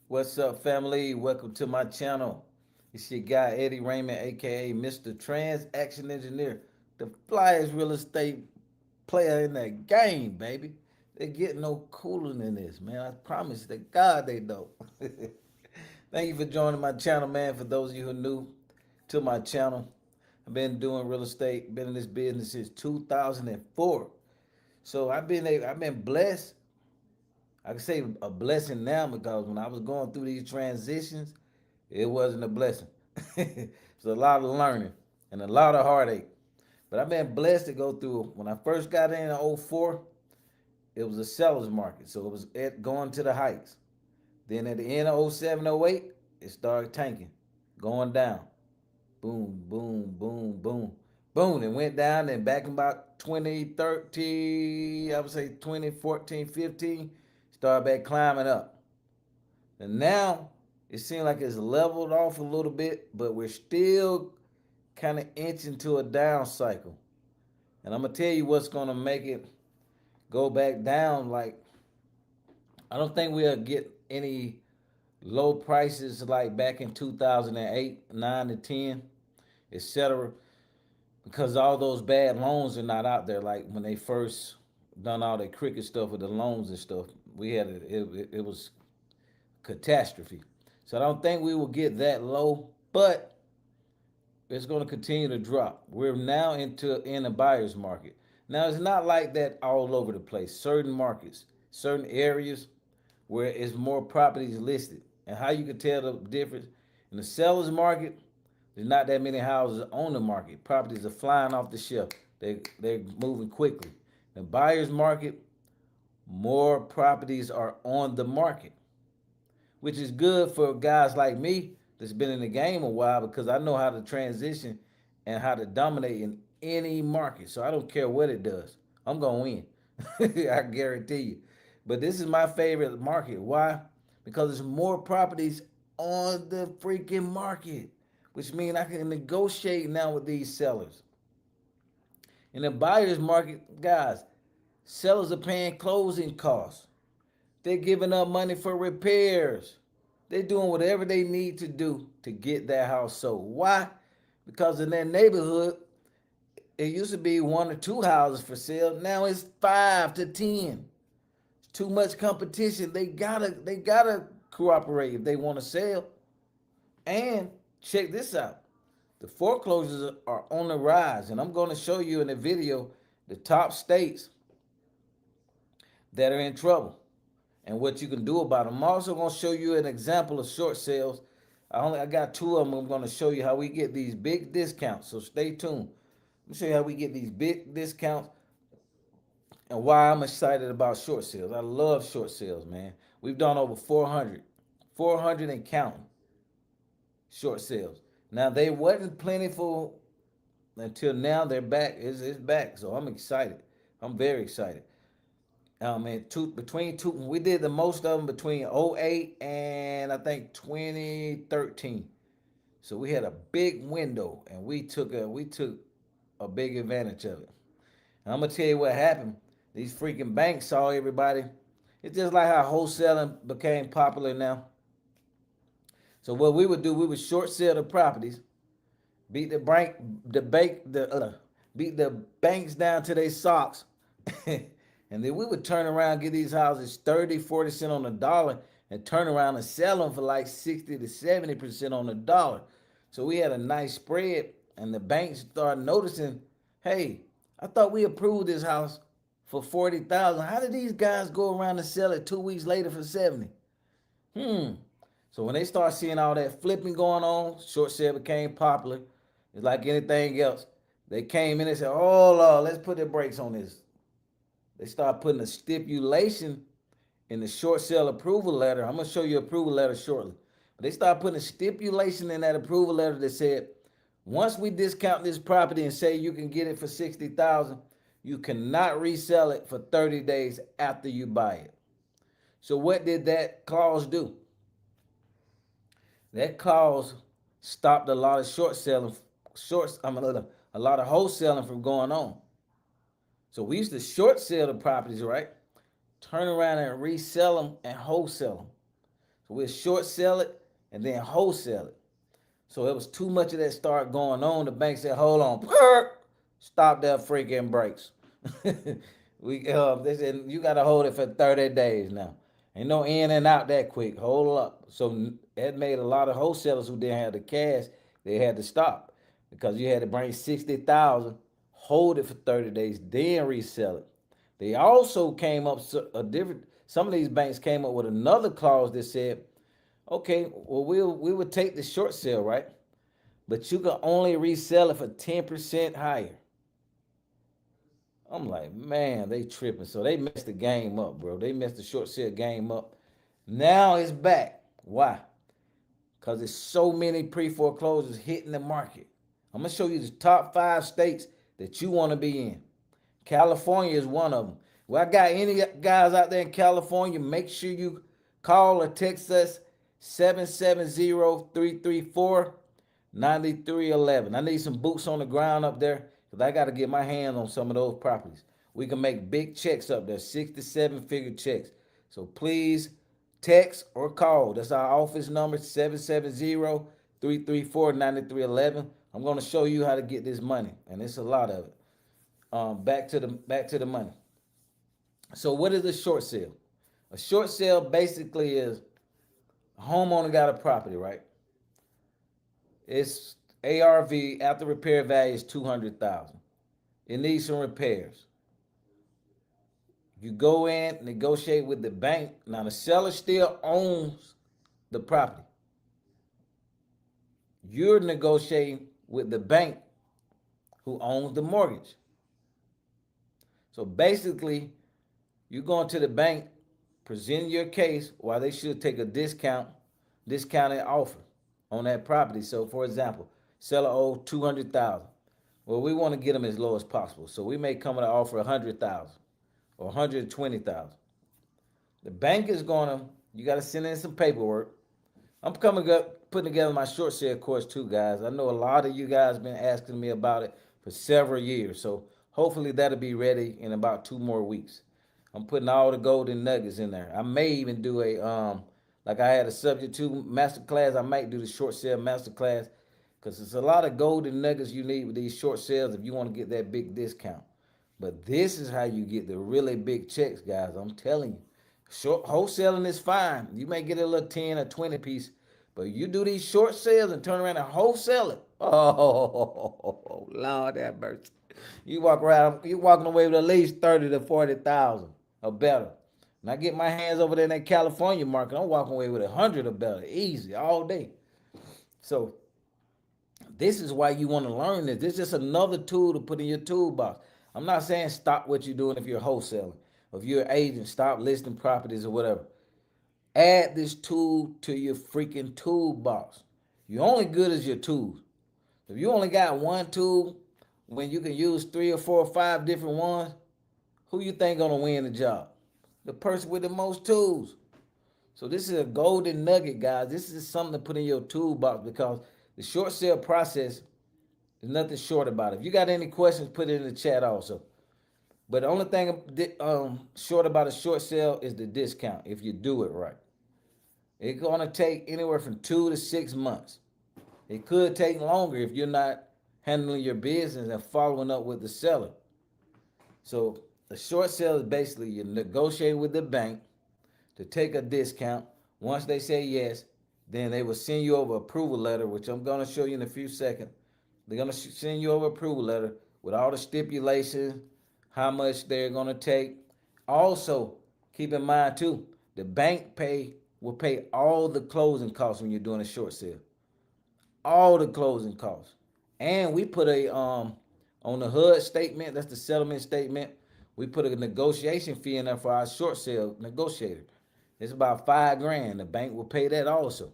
What's up, family? Welcome to my channel. It's your guy Eddie Raymond, aka Mr. Transaction Engineer, the flyest real estate player in that game, baby. They get no cooler than this, man. I promise to God they don't. Thank you for joining my channel, man. For those of you who are new to my channel, I've been doing real estate, been in this business since 2004. So I've been blessed. I can say a blessing now because when I was going through these transitions, it wasn't a blessing. It's a lot of learning and a lot of heartache. But I've been blessed to go through. When I first got in '04, it was a seller's market. So it was going to the heights. Then at the end of '07, '08, it started tanking, going down. Boom, boom, boom, boom. Boom. It went down. Then back in about 2013, I would say 2014, 15, started back climbing up. And now it seems like it's leveled off a little bit, but we're still kind of inching to a down cycle. And I'm gonna tell you what's gonna make it go back down. Like I don't think we'll get any low prices like back in 2008, 9 to 10, etc. Because all those bad loans are not out there. Like when they first done all that cricket stuff with the loans and stuff, we had it was catastrophe. So I don't think we will get that low, but it's going to continue to drop. We're now in a buyer's market. Now it's not like that all over the place. Certain markets, certain areas where it's more properties listed. And how you can tell the difference in the seller's market, there's not that many houses on the market. Properties are flying off the shelf. They're moving quickly. The buyer's market, more properties are on the market, which is good for guys like me that's been in the game a while because I know how to transition and how to dominate in any market. So I don't care what it does. I'm going to win. I guarantee you. But this is my favorite market. Why? Because there's more properties on the freaking market, which means I can negotiate now with these sellers. In the buyer's market, guys, sellers are paying closing costs. They're giving up money for repairs. They're doing whatever they need to do to get their house sold. Why? Because in their neighborhood, it used to be one or two houses for sale. Now it's 5 to 10. It's too much competition. They gotta cooperate if they want to sell. And check this out. The foreclosures are on the rise. And I'm going to show you in the video the top states that are in trouble and what you can do about them. I'm also going to show you an example of short sales. I got two of them. I'm going to show you how we get these big discounts. So stay tuned. Let me show you how we get these big discounts and why I'm excited about short sales. I love short sales, man. We've done over 400 and counting short sales. Now they wasn't plentiful until now. They're back. It's back. So I'm excited. I'm very excited. And between two, we did the most of them between '08 and I think 2013. So we had a big window, and we took a big advantage of it. And I'm gonna tell you what happened. These freaking banks saw everybody. It's just like how wholesaling became popular now. So what we would do, we would short sell the properties, beat the bank, the bank, the beat the banks down to their socks, and then we would turn around and get these houses 30, 40 cents on the dollar, and turn around and sell them for like 60 to 70% on the dollar. So we had a nice spread, and the banks started noticing, hey, I thought we approved this house for 40,000. How did these guys go around and sell it 2 weeks later for 70? Hmm. So when they start seeing all that flipping going on, short sale became popular. It's like anything else. They came in and said, "Oh Lord, let's put the brakes on this." They start putting a stipulation in the short sale approval letter. I'm gonna show you approval letter shortly. But they start putting a stipulation in that approval letter that said, once we discount this property and say you can get it for 60,000, you cannot resell it for 30 days after you buy it. So what did that clause do? That clause stopped a lot of short selling, a lot of wholesaling from going on. So we used to short sell the properties, right? Turn around and resell them and wholesale them. So we'll short sell it and then wholesale it. So it was too much of that start going on. The bank said, "Hold on, stop that freaking brakes." They said you got to hold it for 30 days now. Ain't no in and out that quick. Hold up. So that made a lot of wholesalers who didn't have the cash. They had to stop because you had to bring 60,000, hold it for 30 days, then resell it. They also came up a different. Some of these banks came up with another clause that said, "Okay, well we would take the short sale, right? But you can only resell it for 10% higher." I'm like, man, they tripping. So they messed the game up, bro. They messed the short sale game up. Now it's back. Why? Because there's so many pre-foreclosures hitting the market. I'm going to show you the top 5 states that you want to be in. California is one of them. Well, I got any guys out there in California, make sure you call or text us 770-334-9311. I need some boots on the ground up there because I got to get my hands on some of those properties. We can make big checks up there, 6 to 7 figure checks. So please text or call. That's our office number, 770-334-9311. I'm going to show you how to get this money, and it's a lot of it. Back to the money. So what is a short sale? A short sale basically is a homeowner got a property, right? Its ARV after repair value is 200,000. It needs some repairs. You go in, negotiate with the bank. Now the seller still owns the property. You're negotiating with the bank who owns the mortgage. So basically, you're going to the bank, presenting your case why they should take a discounted offer on that property. So for example, seller owes 200,000. Well, we want to get them as low as possible. So we may come with an offer 100,000 or 120,000. The bank is gonna, you gotta send in some paperwork. I'm coming up putting together my short sale course too, guys. I know a lot of you guys been asking me about it for several years. So hopefully that'll be ready in about 2 more weeks. I'm putting all the golden nuggets in there. I may even do like I had a subject to master class. I might do the short sale master class because it's a lot of golden nuggets you need with these short sales if you want to get that big discount. But this is how you get the really big checks, guys. I'm telling you. Short wholesaling is fine. You may get a little 10 or 20 piece, but you do these short sales and turn around and wholesale it. Oh, Lord have mercy. You walking away with at least 30 to 40,000 or better. When I get my hands over there in that California market, I'm walking away with 100 or better, easy, all day. So this is why you want to learn this. This is just another tool to put in your toolbox. I'm not saying stop what you're doing if you're wholesaling. If you're an agent, stop listing properties or whatever. Add this tool to your freaking toolbox. You're only good as your tools. If you only got one tool when you can use 3 or 4 or 5 different ones, who you think gonna win the job? The person with the most tools. So this is a golden nugget, guys. This is something to put in your toolbox because the short sale process is nothing short about it. If you got any questions, put it in the chat also. But the only thing short about a short sale is the discount if you do it right. It's going to take anywhere from 2 to 6 months. It could take longer if you're not handling your business and following up with the seller. So a short sale is basically you negotiate with the bank to take a discount. Once they say yes, then they will send you over approval letter, which I'm going to show you in a few seconds. They're going to send you over approval letter with all the stipulations, how much they're going to take. Also, keep in mind too, the bank will pay all the closing costs when you're doing a short sale. All the closing costs. And we put on the HUD statement, that's the settlement statement, we put a negotiation fee in there for our short sale negotiator. It's about $5,000. The bank will pay that also.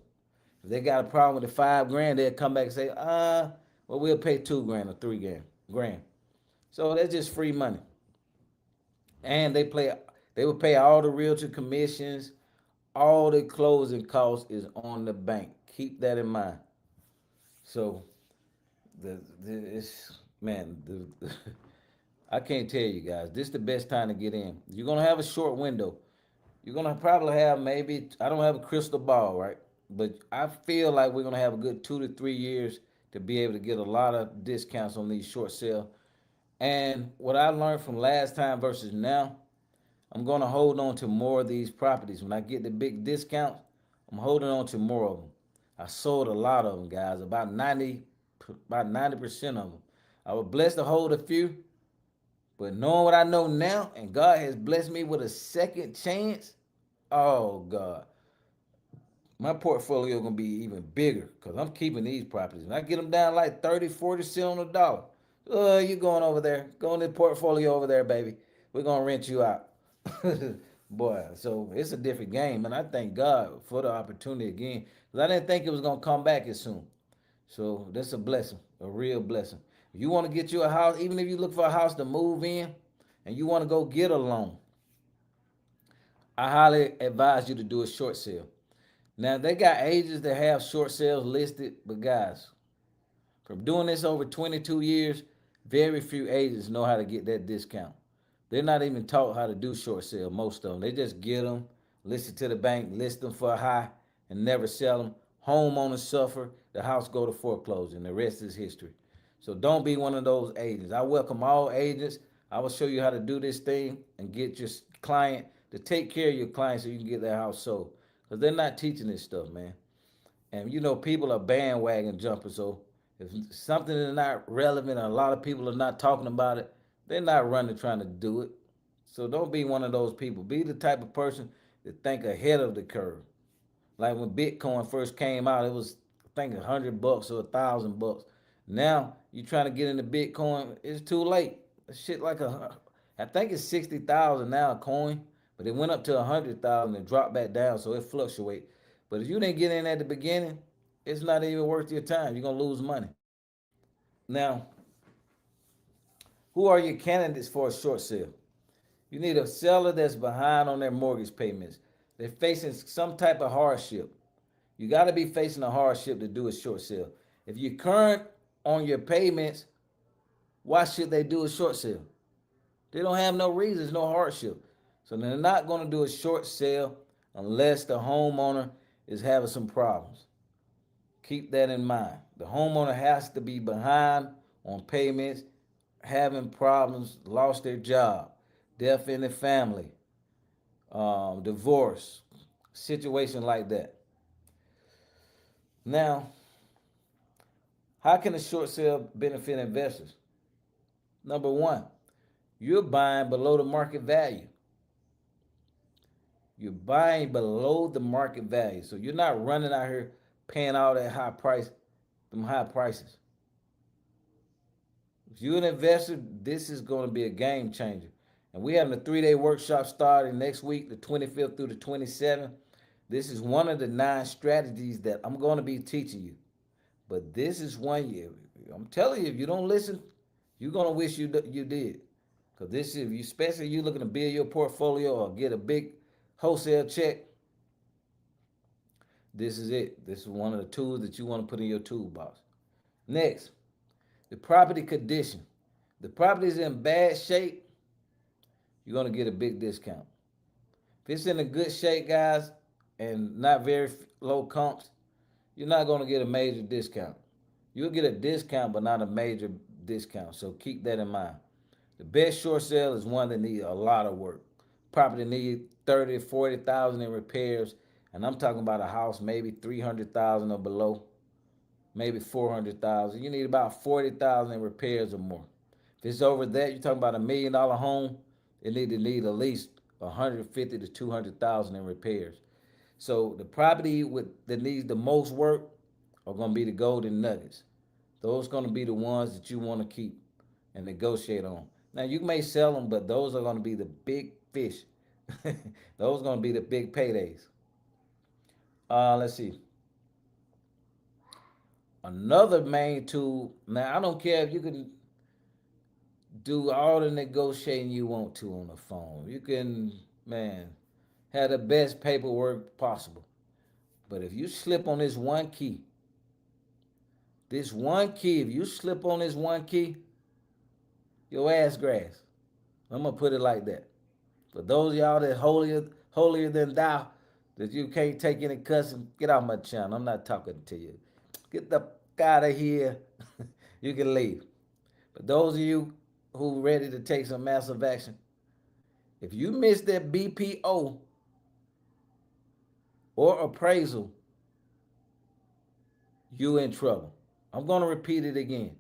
If they got a problem with the $5,000, they'll come back and say, well, we'll pay $2,000 or $3,000. So that's just free money. And they will pay all the realtor commissions, all the closing costs is on the bank. Keep that in mind. So I can't tell you guys, this is the best time to get in. You're gonna have a short window. You're gonna probably have maybe, I don't have a crystal ball, right? But I feel like we're gonna have a good 2 to 3 years to be able to get a lot of discounts on these short sale. And what I learned from last time versus now, I'm gonna hold on to more of these properties. When I get the big discounts, I'm holding on to more of them. I sold a lot of them, guys. About 90% of them. I was blessed to hold a few, but knowing what I know now, and God has blessed me with a second chance, oh God, my portfolio gonna be even bigger because I'm keeping these properties. When I get them down like 30, 40 cents on the dollar, you going over there. Go in the portfolio over there, baby. We're gonna rent you out. Boy, so it's a different game. And I thank God for the opportunity again. Because I didn't think it was gonna come back as soon. So that's a blessing, a real blessing. If you want to get you a house, even if you look for a house to move in and you want to go get a loan, I highly advise you to do a short sale. Now they got agents that have short sales listed, but guys, from doing this over 22 years, very few agents know how to get that discount. They're not even taught how to do short sale, most of them. They just get them, listen to the bank, list them for a high, and never sell them. Homeowners suffer, the house go to foreclosure, and the rest is history. So don't be one of those agents. I welcome all agents. I will show you how to do this thing and get your client to take care of your client so you can get their house sold. Because they're not teaching this stuff, man. And you know, people are bandwagon jumpers. So if something is not relevant, and a lot of people are not talking about it, they're not running trying to do it. So don't be one of those people. Be the type of person that think ahead of the curve. Like when Bitcoin first came out, it was I think $100 or $1,000. Now you trying to get into Bitcoin, it's too late. Shit like I think it's 60,000 now a coin, but it went up to 100,000 and dropped back down, so it fluctuates. But if you didn't get in at the beginning, it's not even worth your time. You're gonna lose money. Now, who are your candidates for a short sale? You need a seller that's behind on their mortgage payments. They're facing some type of hardship. You got to be facing a hardship to do a short sale. If you're current on your payments, why should they do a short sale? They don't have no reasons, no hardship. So they're not going to do a short sale unless the homeowner is having some problems. Keep that in mind. The homeowner has to be behind on payments, having problems, lost their job, death in the family, divorce, situation like that. Now, how can a short sale benefit investors? Number one, you're buying below the market value. You're buying below the market value. So you're not running out here paying all that high price, them high prices. If you're an investor, this is going to be a game changer. And we having a 3-day workshop starting next week, the 25th through the 27th. This is one of the 9 strategies that I'm going to be teaching you. But this is one year. I'm telling you, if you don't listen, you're gonna wish you did. Cause this is, especially you looking to build your portfolio or get a big wholesale check. This is it. This is one of the tools that you want to put in your toolbox. Next, the property condition. The property is in bad shape. You're gonna get a big discount. If it's in a good shape, guys, and not very low comps, you're not gonna get a major discount. You'll get a discount, but not a major discount. So keep that in mind. The best short sale is one that needs a lot of work. Property needs 30, 40,000 in repairs, and I'm talking about a house maybe 300,000 or below, maybe 400,000. You need about 40,000 in repairs or more. If it's over that, you're talking about $1 million home. It need at least 150 to 200,000 in repairs. So the property that needs the most work are going to be the golden nuggets. Those are going to be the ones that you want to keep and negotiate on. Now you may sell them, but those are going to be the big fish. Those are going to be the big paydays. Let's see. Another main tool. Now I don't care if you can do all the negotiating you want to on the phone. You can, man, have the best paperwork possible. But if you slip on if you slip on this one key, your ass grass. I'm gonna put it like that. For those of y'all that holier than thou that you can't take any cussing. Get off my channel. I'm not talking to you. Get the f out of here. You can leave. But those of you who ready to take some massive action, if you miss that BPO or appraisal, you in trouble. I'm gonna repeat it again.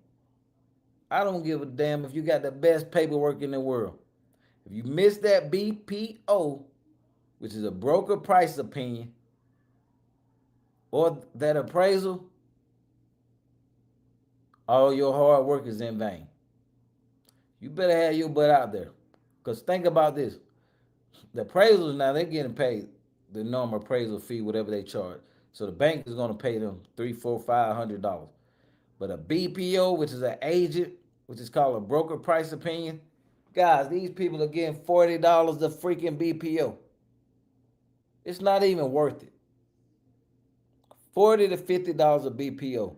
I don't give a damn if you got the best paperwork in the world. If you miss that BPO, which is a broker price opinion, or that appraisal, all your hard work is in vain. You better have your butt out there. Because think about this. The appraisals now, they're getting paid the normal appraisal fee, whatever they charge. So the bank is going to pay them $300, $400, $500. But a BPO, which is an agent, which is called a broker price opinion, guys, these people are getting $40 a freaking BPO. It's not even worth it. $40 to $50 a BPO.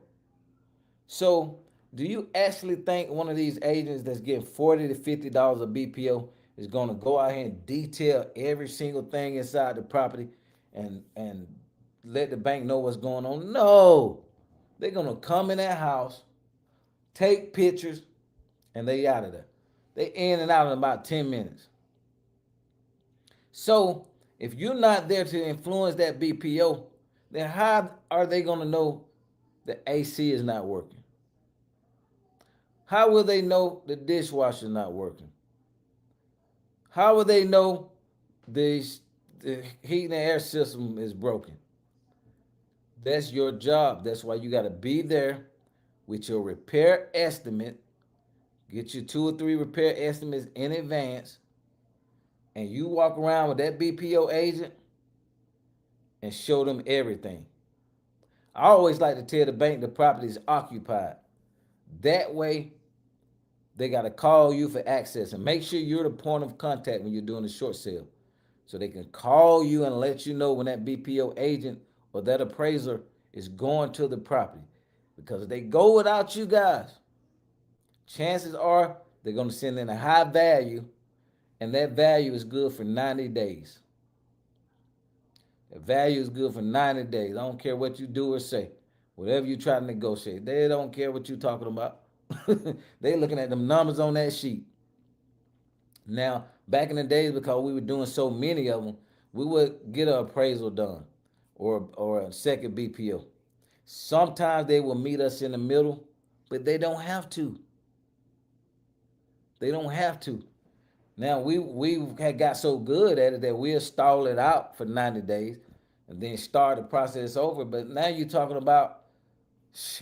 So, do you actually think one of these agents that's getting $40 to $50 a BPO is going to go out here and detail every single thing inside the property and let the bank know what's going on? No. They're going to come in that house, take pictures, and they out of there. They in and out in about 10 minutes. So, if you're not there to influence that BPO, then how are they going to know the AC is not working? How will they know the dishwasher is not working? How will they know the heat and air system is broken? That's your job. That's why you got to be there with your repair estimate. Get your 2 or 3 repair estimates in advance, and you walk around with that BPO agent and show them everything. I always like to tell the bank the property is occupied. That way, they got to call you for access and make sure you're the point of contact when you're doing the short sale. So they can call you and let you know when that BPO agent or that appraiser is going to the property. Because if they go without you guys, chances are they're going to send in a high value, and that value is good for 90 days. The value is good for 90 days. I don't care what you do or say. Whatever you try to negotiate, they don't care what you're talking about. They looking at them numbers on that sheet. Now, back in the days, because we were doing so many of them, we would get an appraisal done or a second BPO. Sometimes they will meet us in the middle, but they don't have to. They don't have to. Now we had got so good at it that we'll stall it out for 90 days and then start the process over. But now you're talking about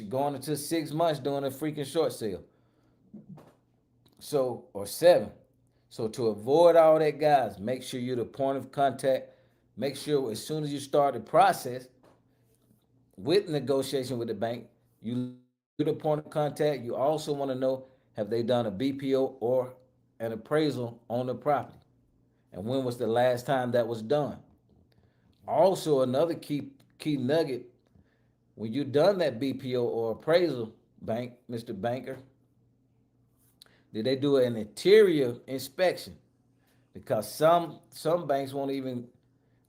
going into 6 months doing a freaking short sale. So, or 7. So to avoid all that, guys, make sure you're the point of contact. Make sure as soon as you start the process with negotiation with the bank, you're the point of contact. You also want to know, have they done a BPO or an appraisal on the property? And when was the last time that was done? Also, another key nugget, when you done that BPO or appraisal, bank, Mr. Banker, did they do an interior inspection? Because some banks won't even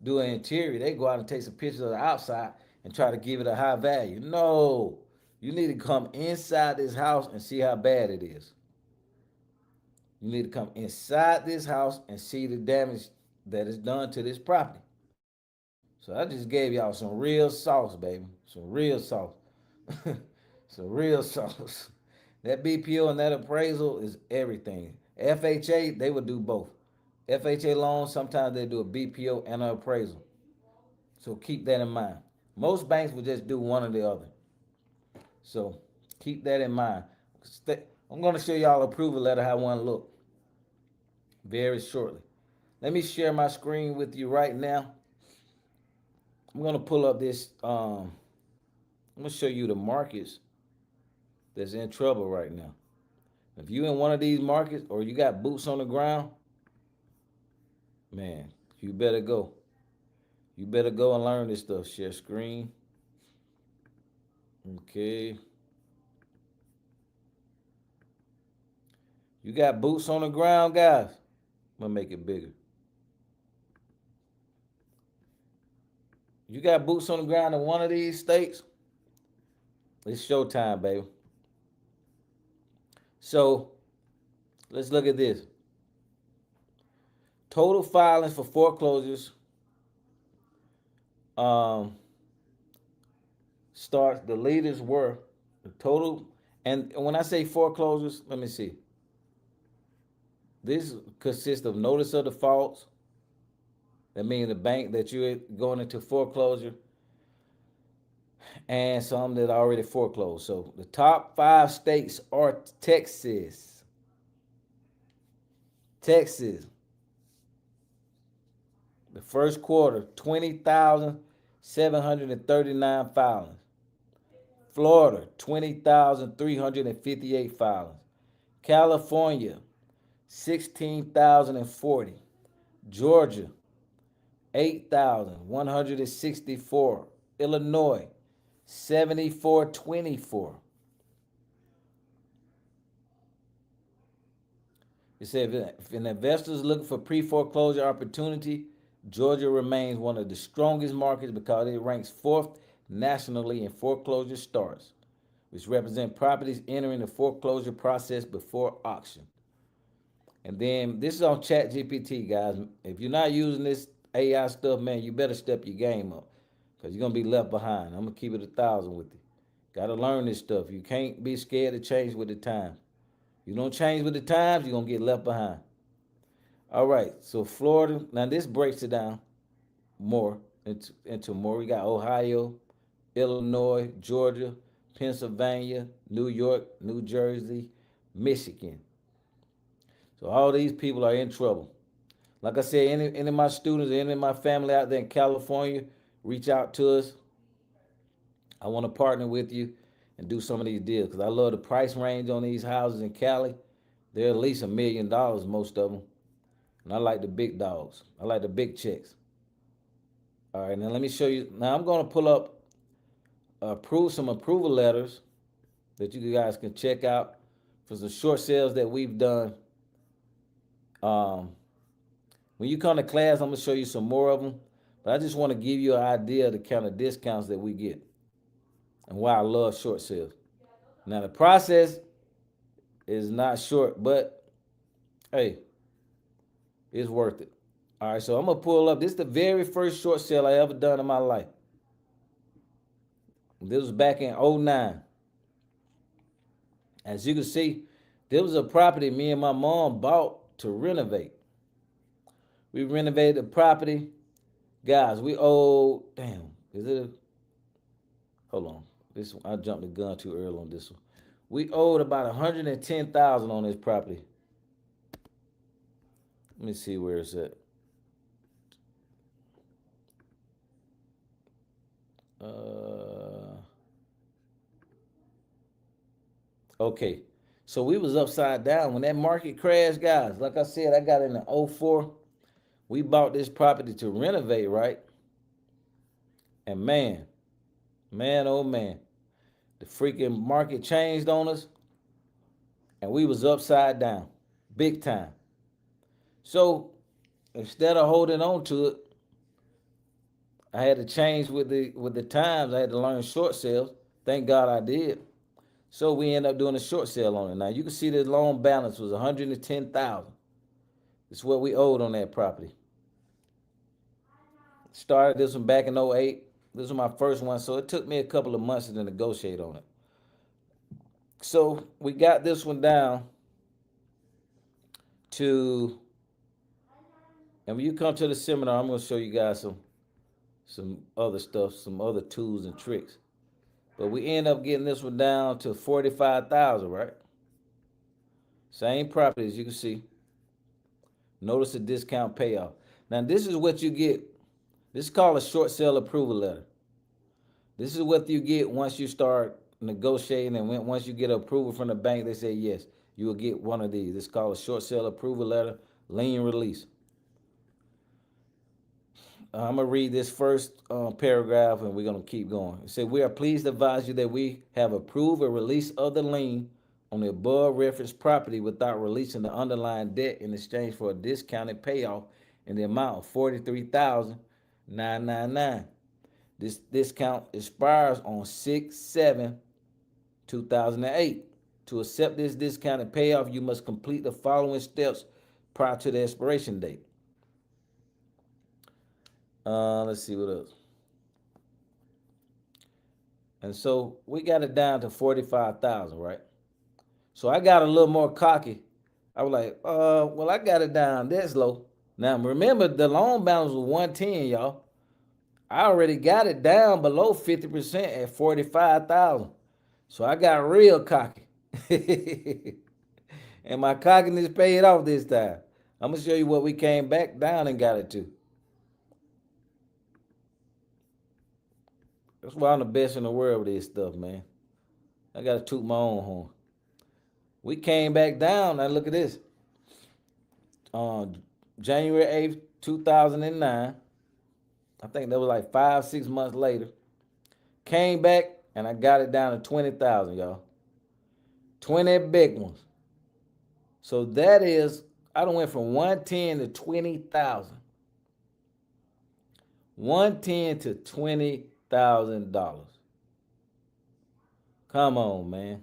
do an interior. They go out and take some pictures of the outside and try to give it a high value. No, you need to come inside this house and see how bad it is. You need to come inside this house and see the damage that is done to this property. So I just gave y'all some real sauce, baby. Some real sauce. Some real sauce. That BPO and that appraisal is everything. FHA, they would do both. FHA loans, sometimes they do a BPO and an appraisal. So keep that in mind. Most banks will just do one or the other. So keep that in mind. I'm going to show y'all approval letter how one look very shortly. Let me share my screen with you right now. I'm going to pull up this. I'm going to show you the markets that's in trouble right now. If you in one of these markets or you got boots on the ground, man, you better go. You better go and learn this stuff. Share screen. Okay. You got boots on the ground, guys. I'm going to make it bigger. You got boots on the ground in one of these states, it's showtime, baby. So let's look at this. Total filings for foreclosures um, starts. The leaders were the total, and when I say foreclosures, let me see. This consists of notice of defaults. That means the bank that you're going into foreclosure, and some that already foreclosed. So the top five states are Texas. Texas, the first quarter, 20,739 filings. Florida, 20,358 filings. California, 16,040. Georgia, 8,164. Illinois, 7,424. It said if an investor is looking for pre-foreclosure opportunity, Georgia remains one of the strongest markets because it ranks fourth nationally in foreclosure starts, which represent properties entering the foreclosure process before auction. And then this is on Chat GPT, guys. If you're not using this AI stuff, man, you better step your game up because you're gonna be left behind. I'm gonna keep it 1,000 with you. Gotta learn this stuff. You can't be scared to change with the times. You don't change with the times, you're gonna get left behind. All right, so Florida. Now this breaks it down more into more. We got Ohio, Illinois, Georgia, Pennsylvania, New York, New Jersey, Michigan. So all these people are in trouble. Like I said, any of my students, any of my family out there in California, reach out to us. I want to partner with you and do some of these deals because I love the price range on these houses in Cali. They're at least $1 million, most of them. And I like the big dogs. I like the big checks. All right, now let me show you. Now I'm going to pull up some approval letters that you guys can check out for some short sales that we've done. Um, when you come to class, I'm going to show you some more of them. But I just want to give you an idea of the kind of discounts that we get and why I love short sales. Now the process is not short, but hey, it's worth it. All right, so I'm gonna pull up. This is the very first short sale I ever done in my life. This was back in '09. As you can see, there was a property me and my mom bought to renovate. We renovated the property. Guys, we owe, damn, is it a, hold on. This one, I jumped the gun too early on this one. We owed about 110,000 on this property. Let me see where it's at. Okay. So we was upside down when that market crashed, guys. Like I said, I got in the '04. We bought this property to renovate, right? And man, oh man, the freaking market changed on us, and we was upside down, big time. So instead of holding on to it, I had to change with the times. I had to learn short sales. Thank God I did. So we ended up doing a short sale on it. Now you can see the loan balance was 110,000. It's what we owed on that property. Started this one back in '08. This was my first one, so it took me a couple of months to negotiate on it. So we got this one down to, and when you come to the seminar, I'm going to show you guys some other stuff, some other tools and tricks. But we end up getting this one down to 45,000, right? Same property as you can see. Notice the discount payoff. Now this is what you get. This is called a short sale approval letter. This is what you get once you start negotiating, and once you get approval from the bank, they say yes, you will get one of these. It's called a short sale approval letter, lien release. I'm going to read this first paragraph and we're going to keep going. It said, we are pleased to advise you that we have approved a release of the lien on the above referenced property without releasing the underlying debt in exchange for a discounted payoff in the amount of $43,999. This discount expires on 6/7/2008. To accept this discounted payoff, you must complete the following steps prior to the expiration date. Let's see what else. And so we got it down to 45,000, right? So I got a little more cocky. I was like, well, I got it down this low. Now remember, the loan balance was 110, y'all. I already got it down below 50% at 45,000. So I got real cocky. And my cockiness paid off this time. I'm gonna show you what we came back down and got it to. That's why I'm the best in the world with this stuff, man. I gotta toot my own horn. We came back down. Now look at this. On January 8th, 2009. I think that was like 5, 6 months later. Came back and I got it down to 20,000, y'all. 20 big ones. So that is, I done went from 110 to 20,000. 110 to $20,000. Come on, man.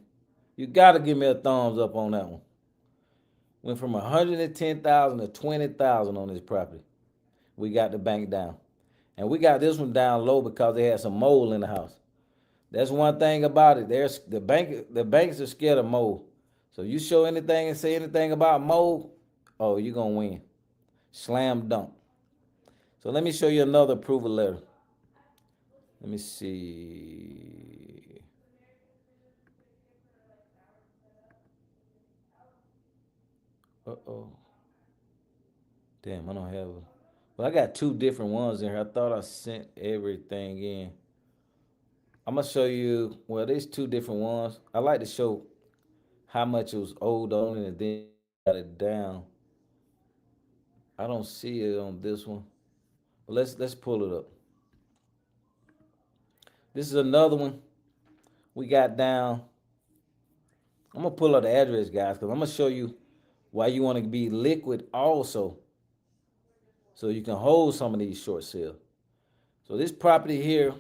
You gotta give me a thumbs up on that one. Went from 110,000 to 20,000 on this property. We got the bank down. And we got this one down low because they had some mold in the house. That's one thing about it. There's the banks are scared of mold. So you show anything and say anything about mold, oh, you're gonna win. Slam dunk. So let me show you another approval letter. Let me see. Uh-oh. Damn, I don't have it. Well, I got two different ones in here. I thought I sent everything in. I'm gonna show you, well, there's two different ones. I like to show how much it was owed on it and then got it down. I don't see it on this one. But let's pull it up. This is another one we got down. I'm gonna pull up the address, guys, because I'm gonna show you why you want to be liquid also, so you can hold some of these short sales. So this property here,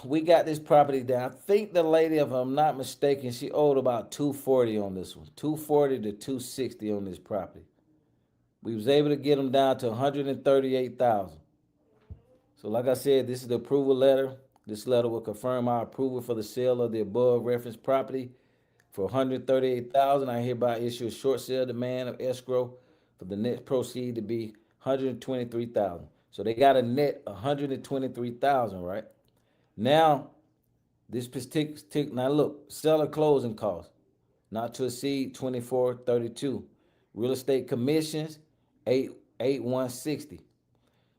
we got this property down. I think the lady, if I'm not mistaken, she owed about 240 on this one, 240 to 260 on this property. We was able to get them down to 138,000. So like I said, this is the approval letter. This letter will confirm our approval for the sale of the above referenced property for 138,000. I hereby issue a short sale demand of escrow for the net proceed to be 123,000. So they got a net 123,000, right? Now, this particular, now look, seller closing costs not to exceed 2432. Real estate commissions 8160.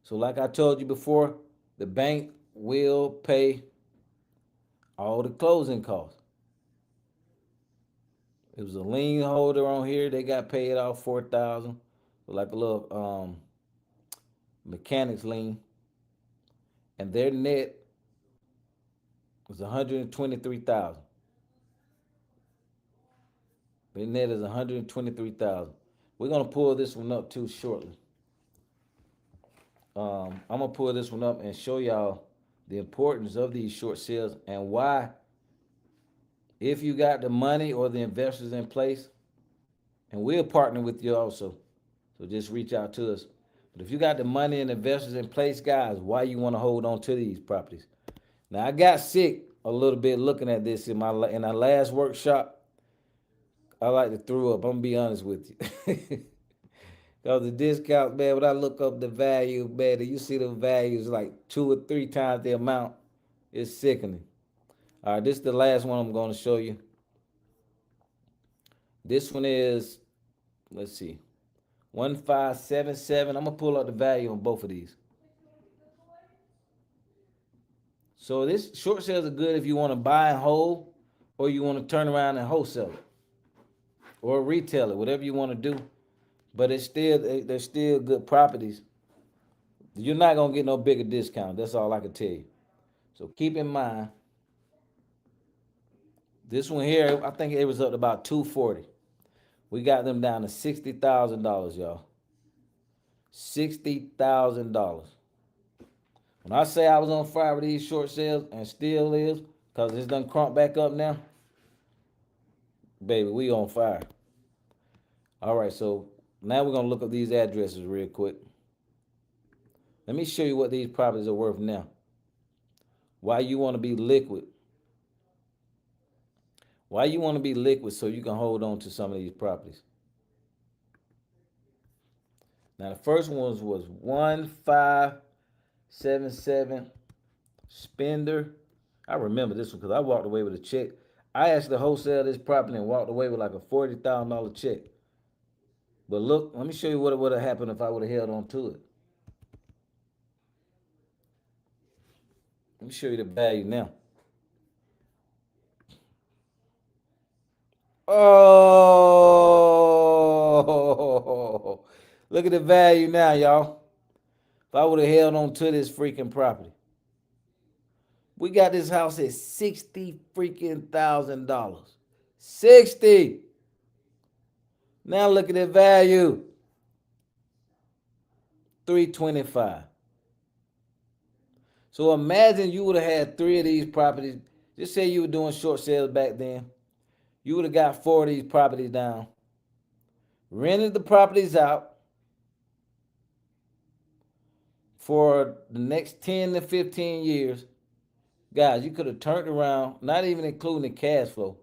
So like I told you before, the bank will pay all the closing costs. It was a lien holder on here. They got paid off 4,000, like a little mechanics lien, and their net was 123,000. Their net is 123,000. We're gonna pull this one up too shortly. I'm gonna pull this one up and show y'all the importance of these short sales and why, if you got the money or the investors in place, and we'll partner with you also. So just reach out to us. But if you got the money and investors in place, guys, why you want to hold on to these properties? Now I got sick a little bit looking at this in our last workshop. I like to throw up. I'm gonna be honest with you. Because the discount, man, when I look up the value, man, and you see the values like 2 or 3 times the amount, it's sickening. All right, this is the last one I'm going to show you. This one is, let's see, 1577. I'm going to pull up the value on both of these. So this short sales are good if you want to buy and hold, or you want to turn around and wholesale it, or retail it, whatever you want to do. But they're still good properties. You're not gonna get no bigger discount. That's all I can tell you. So keep in mind, this one here, I think it was up to about 240. We got them down to $60,000, y'all. $60,000. When I say I was on fire with these short sales and still is, because it's done crump back up now, baby, we on fire. All right, so now we're gonna look up these addresses real quick. Let me show you what these properties are worth now. Why you want to be liquid? Why you want to be liquid so you can hold on to some of these properties? Now the first one was 1577 Spender. I remember this one because I walked away with a check. I actually wholesaled this property and walked away with like a $40,000 check. But look, let me show you what would have happened if I would have held on to it. Let me show you the value now. Oh, look at the value now, y'all. If I would have held on to this freaking property, we got this house at 60 freaking $1,000. 60. Now look at the value. 325. So imagine you would have had three of these properties. Just say you were doing short sales back then. You would have got four of these properties down, rented the properties out for the next 10 to 15 years. Guys, you could have turned around, not even including the cash flow.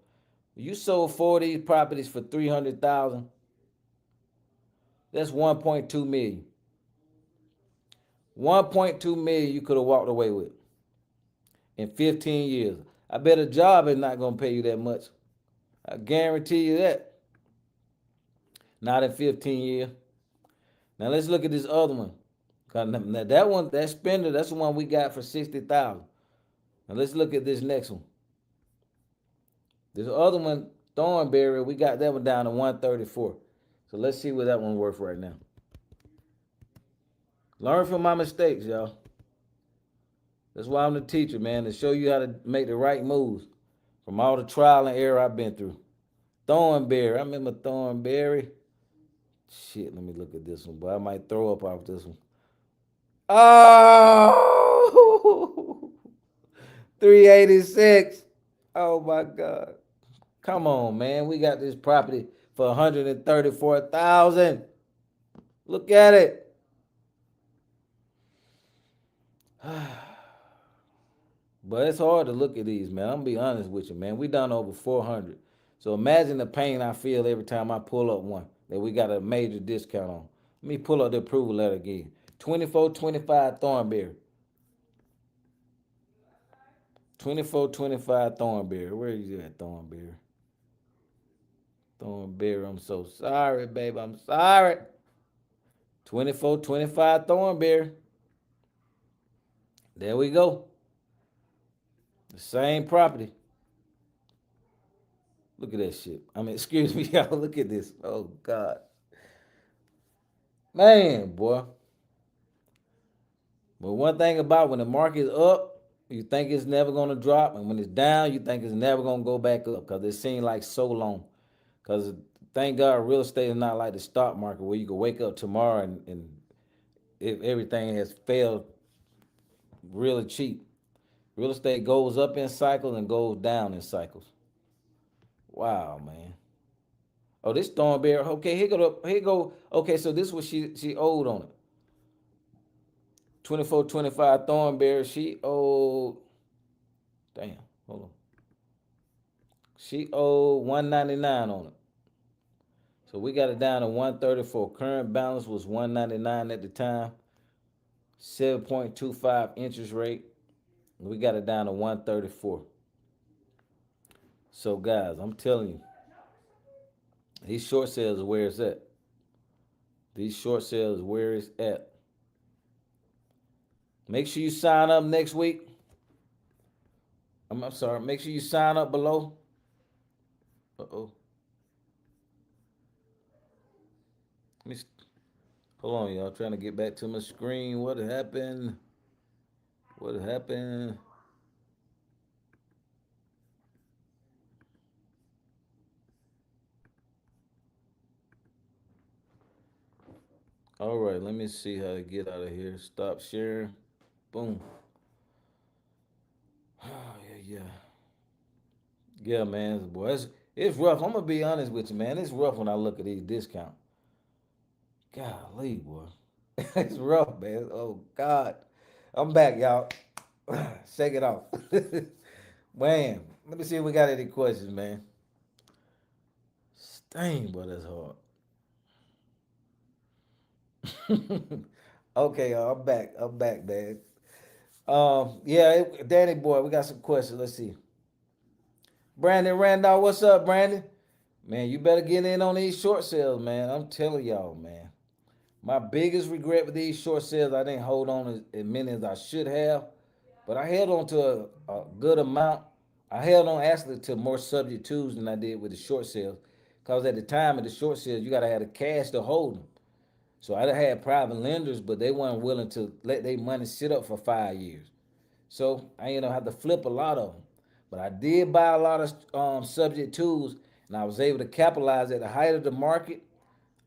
You sold four of these properties for 300,000. That's 1.2 million. 1.2 million you could have walked away with in 15 years. I bet a job is not going to pay you that much. I guarantee you that. Not in 15 years. Now let's look at this other one. Now that one, that Spender, that's the one we got for 60,000. Now let's look at this next one. This other one, Thornberry, we got that one down to 134. So let's see what that one's worth right now. Learn from my mistakes, y'all. That's why I'm the teacher, man, to show you how to make the right moves from all the trial and error I've been through. Thornberry, I remember Thornberry. Shit, let me look at this one, but I might throw up off this one. Oh, 386. Oh my God. Come on, man. We got this property for 134,000. Look at it. But it's hard to look at these, man. I'm gonna be honest with you, man. We done over 400. So imagine the pain I feel every time I pull up one that we got a major discount on. Let me pull up the approval letter again. 2425 Thornberry. 2425 Thornberry. Where is you at, Thornberry? Thornberry, I'm so sorry, babe. I'm sorry. 2425 Thornberry. There we go. The same property. Look at that shit. I mean, excuse me, y'all. Look at this. Oh, God. Man, boy. But one thing about when the market's up, you think it's never going to drop. And when it's down, you think it's never going to go back up because it seems like so long. Because thank God real estate is not like the stock market where you can wake up tomorrow and if everything has failed really cheap. Real estate goes up in cycles and goes down in cycles. Wow, man. Oh, this Thornberry. Okay, here go. Here go. Okay, so this was she owed on it. 2425 Thornberry. She owed. Damn. Hold on. She owed 199 on it. So we got it down to 134. Current balance was 199 at the time. 7.25 interest rate. We got it down to 134. So guys, I'm telling you, these short sales are where it's at. These short sales are where it's at. Make sure you sign up next week. I'm sorry. Make sure you sign up below. Uh-oh. Let me hold on, y'all. Trying to get back to my screen. What happened? What happened? All right, let me see how to get out of here. Stop sharing. Boom. Oh, yeah, yeah. Yeah, man. Boy, it's rough. I'm gonna be honest with you, man. It's rough when I look at these discounts. Golly, boy. It's rough, man. Oh God. I'm back, y'all. Shake it off. Man, let me see if we got any questions, man. Dang, boy, that's hard. Okay, y'all, I'm back. I'm back, man. Yeah, Danny boy, we got some questions. Let's see. Brandon Randolph, what's up, Brandon? Man, you better get in on these short sales, man. I'm telling y'all, man. My biggest regret with these short sales, I didn't hold on as many as I should have, but I held on to a good amount. I held on actually to more subject twos than I did with the short sales, because at the time of the short sales, you gotta have the cash to hold them. So I had private lenders, but they weren't willing to let their money sit up for 5 years. So I ended up having to flip a lot of them. But I did buy a lot of subject tools, and I was able to capitalize at the height of the market.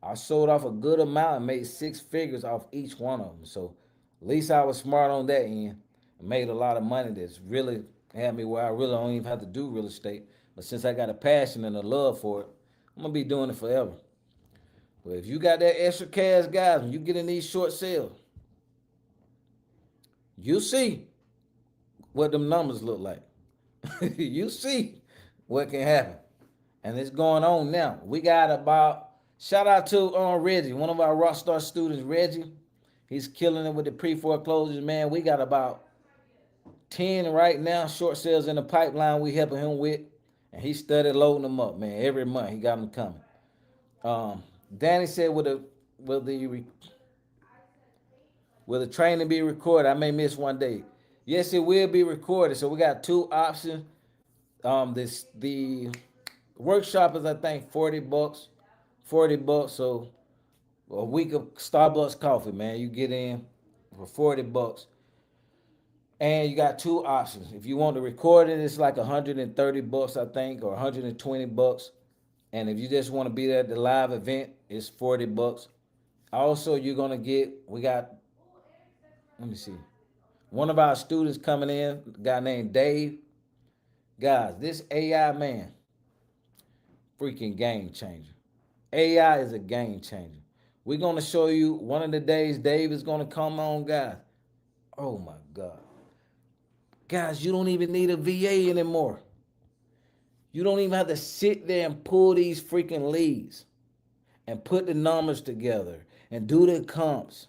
I sold off a good amount and made six figures off each one of them. So at least I was smart on that end and made a lot of money that's really had me where I really don't even have to do real estate. But since I got a passion and a love for it, I'm gonna be doing it forever. But if you got that extra cash, guys, when you get in these short sales, you see what them numbers look like. You see what can happen. And it's going on now. We got about shout out to Reggie, one of our Rockstar students, Reggie. He's killing it with the pre-foreclosures, man. We got about 10 right now, short sales in the pipeline we helping him with. And he started loading them up, man. Every month he got them coming. Um, Danny said, will the training be recorded? I may miss one day. Yes, it will be recorded. So we got two options. The workshop is I think $40, $40. So a week of Starbucks coffee, man. You get in for $40. And you got two options. If you want to record it, it's like $130, I think, or $120. And if you just want to be there at the live event, it's $40. Also, you're gonna get. We got. Let me see. One of our students coming in, a guy named Dave. Guys, this AI man, freaking game changer. AI is a game changer. We're gonna show you one of the days Dave is gonna come on, guys. Oh my God. Guys, you don't even need a VA anymore. You don't even have to sit there and pull these freaking leads and put the numbers together and do the comps.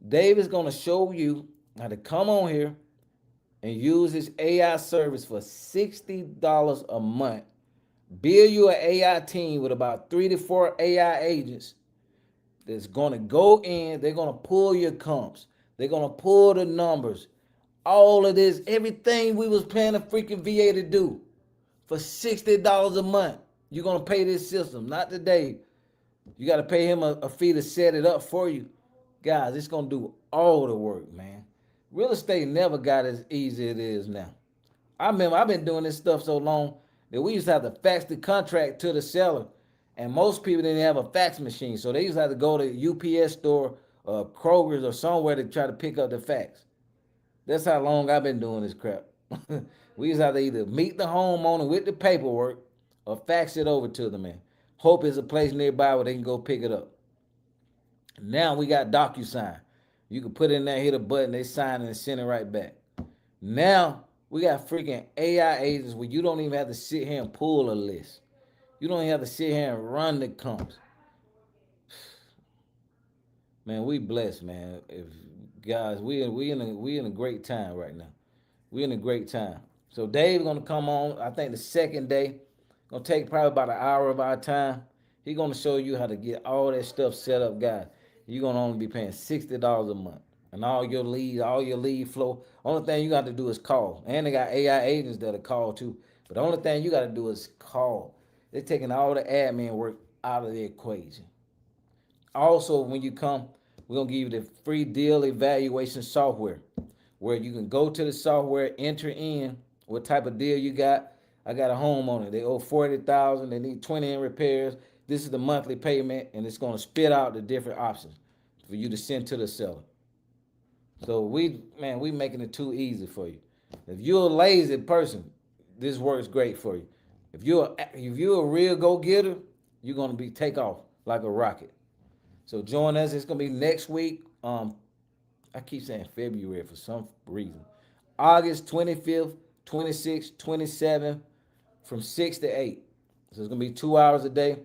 Dave is going to show you how to come on here and use his AI service for $60 a month. Build you an AI team with about 3 to 4 AI agents that's going to go in. They're going to pull your comps. They're going to pull the numbers. All of this, everything we was paying a freaking VA to do for $60 a month. You're gonna pay this system, not today. You gotta pay him a fee to set it up for you. Guys, it's gonna do all the work, man. Real estate never got as easy as it is now. I remember I've been doing this stuff so long that we used to have to fax the contract to the seller. And most people didn't have a fax machine. So they used to have to go to UPS store or Kroger's or somewhere to try to pick up the fax. That's how long I've been doing this crap. We used to have to either meet the homeowner with the paperwork or fax it over to them and hope it's a place nearby where they can go pick it up. Now we got DocuSign. You can put in there, hit a button, they sign it and send it right back. Now we got freaking AI agents where you don't even have to sit here and pull a list. You don't even have to sit here and run the comps. Man, we blessed, man. If guys, we in a great time right now. We in a great time. So Dave's gonna come on. I think the second day, gonna take probably about an hour of our time. He's gonna show you how to get all that stuff set up, guys. You're gonna only be paying $60 a month, and all your lead flow. Only thing you got to do is call, and they got AI agents that'll call too. But the only thing you got to do is call. They're taking all the admin work out of the equation. Also, when you come, we're gonna give you the free deal evaluation software, where you can go to the software, enter in what type of deal you got. I got a homeowner. They owe 40,000. They need 20 in repairs. This is the monthly payment, and it's gonna spit out the different options for you to send to the seller. So we making it too easy for you. If you're a lazy person, this works great for you. If you're a real go getter, you're gonna be take off like a rocket. So join us. It's gonna be next week. I keep saying February for some reason. August 25th, 26th, 27th, from 6 to 8. So it's gonna be 2 hours a day.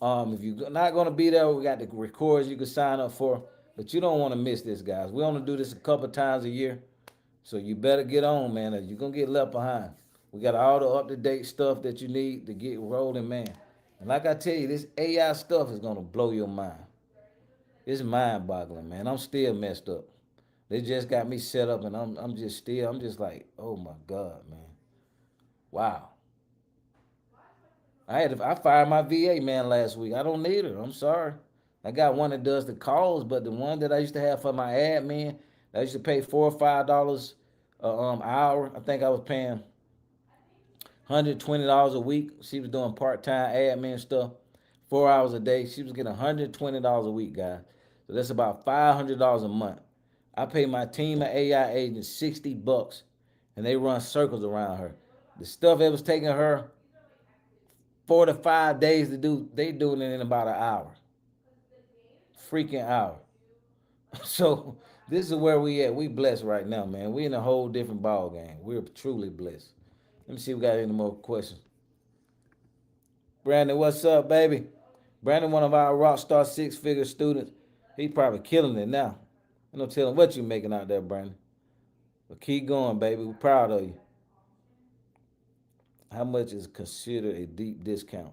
If you're not gonna be there, we got the records you can sign up for. But you don't want to miss this, guys. We only do this a couple times a year. So you better get on, man, or you're gonna get left behind. We got all the up-to-date stuff that you need to get rolling, man. And like I tell you, this AI stuff is gonna blow your mind. It's mind-boggling, man. I'm still messed up. They just got me set up, and I'm just like, oh my God, man. Wow. I fired my VA man last week. I don't need her. I'm sorry. I got one that does the calls, but the one that I used to have for my admin, I used to pay $4 or $5 hour. I think I was paying $120 a week. She was doing part-time admin stuff, 4 hours a day. She was getting $120 a week, guys. So that's about $500 a month. I pay my team of AI agents $60, and they run circles around her. The stuff that was taking her 4 to 5 days to do, they doing it in about an hour. Freaking hour. So this is where we at. We blessed right now, man. We in a whole different ball game. We're truly blessed. Let me see if we got any more questions. Brandon, what's up, baby? Brandon, one of our Rockstar six-figure students. He probably killing it now. I don't tell him what you making out there, Brandon. But keep going, baby. We're proud of you. How much is considered a deep discount?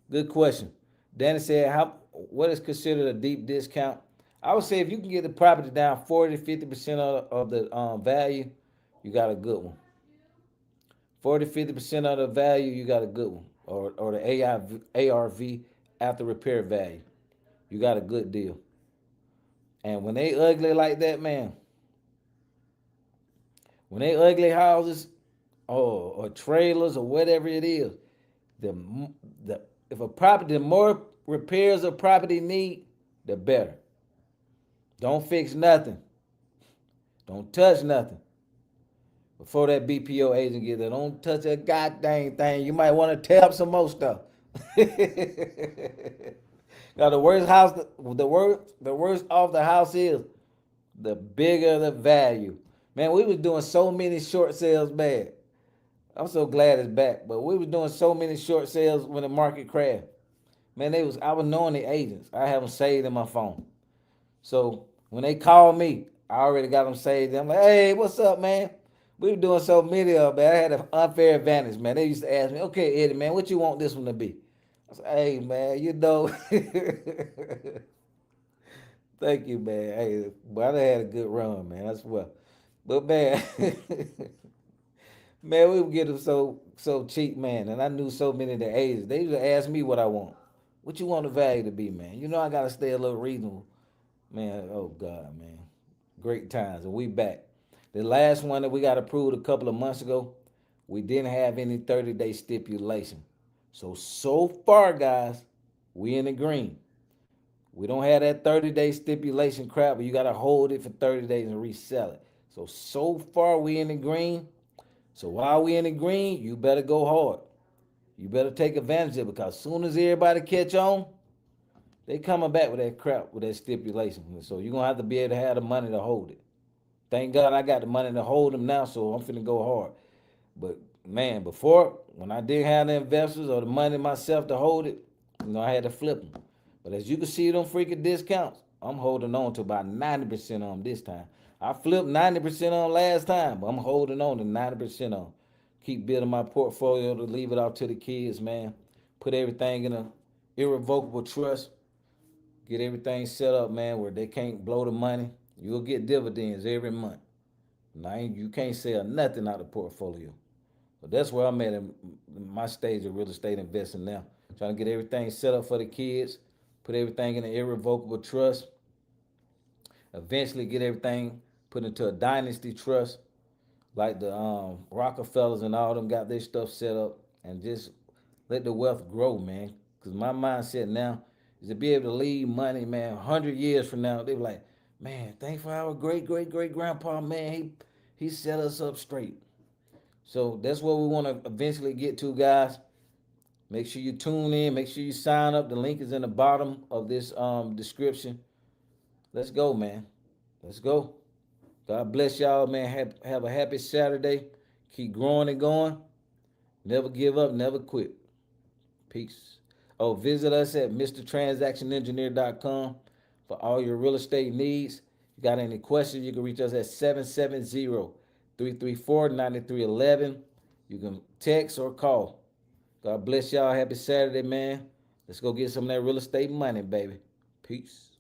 Good question. Danny said, what is considered a deep discount? I would say if you can get the property down 40 to 50% of the value, you got a good one. 40 to 50% of the value, you got a good one. Or the ARV after repair value, you got a good deal. And when they ugly like that, man, when they ugly houses or trailers or whatever it is, the the if a property, the more repairs a property need, the better. Don't fix nothing. Don't touch nothing. Before that BPO agent get there, don't touch a goddamn thing. You might want to tear up some more stuff. Now the worst off the house is, the bigger the value. Man, we was doing so many short sales bad. I'm so glad it's back. But we was doing so many short sales when the market crashed. Man, I was knowing the agents. I have them saved in my phone. So when they call me, I already got them saved. I'm like, hey, what's up, man? We were doing so many of them, man. I had an unfair advantage, man. They used to ask me, okay, Eddie, man, what you want this one to be? I said, hey, man, thank you, man. Hey, but I had a good run, man. That's well. But man, man, we would get them so cheap, man. And I knew so many of the agents. They used to ask me what I want. What you want the value to be, man? You know I gotta stay a little reasonable. Man, oh God, man. Great times. And we back. The last one that we got approved a couple of months ago, we didn't have any 30-day stipulation. So far, guys, we in the green. We don't have that 30-day stipulation crap, but you got to hold it for 30 days and resell it. So far, we in the green. So while we in the green, you better go hard. You better take advantage of it, because as soon as everybody catch on, they coming back with that crap, with that stipulation. So you're going to have to be able to have the money to hold it. Thank God I got the money to hold them now, so I'm finna go hard. But man, before, when I didn't have the investors or the money myself to hold it, I had to flip them. But as you can see, them freaking discounts, I'm holding on to about 90% on them this time. I flipped 90% on last time, but I'm holding on to 90% on. Keep building my portfolio to leave it out to the kids, man. Put everything in a irrevocable trust. Get everything set up, man, where they can't blow the money. You'll get dividends every month. Now, you can't sell nothing out of the portfolio. But that's where I'm at in my stage of real estate investing now. Trying to get everything set up for the kids, put everything in an irrevocable trust, eventually get everything put into a dynasty trust, like the Rockefellers and all them got their stuff set up, and just let the wealth grow, man. Because my mindset now is to be able to leave money, man, 100 years from now. They be like, Man, thanks for our great grandpa, man. He set us up straight. So that's what we want to eventually get to, guys. Make sure you tune in. Make sure you sign up. The link is in the bottom of this description. Let's go, man. Let's go. God bless y'all, man. Have a happy Saturday. Keep growing and going. Never give up, never quit. Peace. Oh, visit us at mrtransactionengineer.com for all your real estate needs. You got any questions, you can reach us at 770-334-9311. You can text or call. God bless y'all. Happy Saturday, man. Let's go get some of that real estate money, baby. Peace.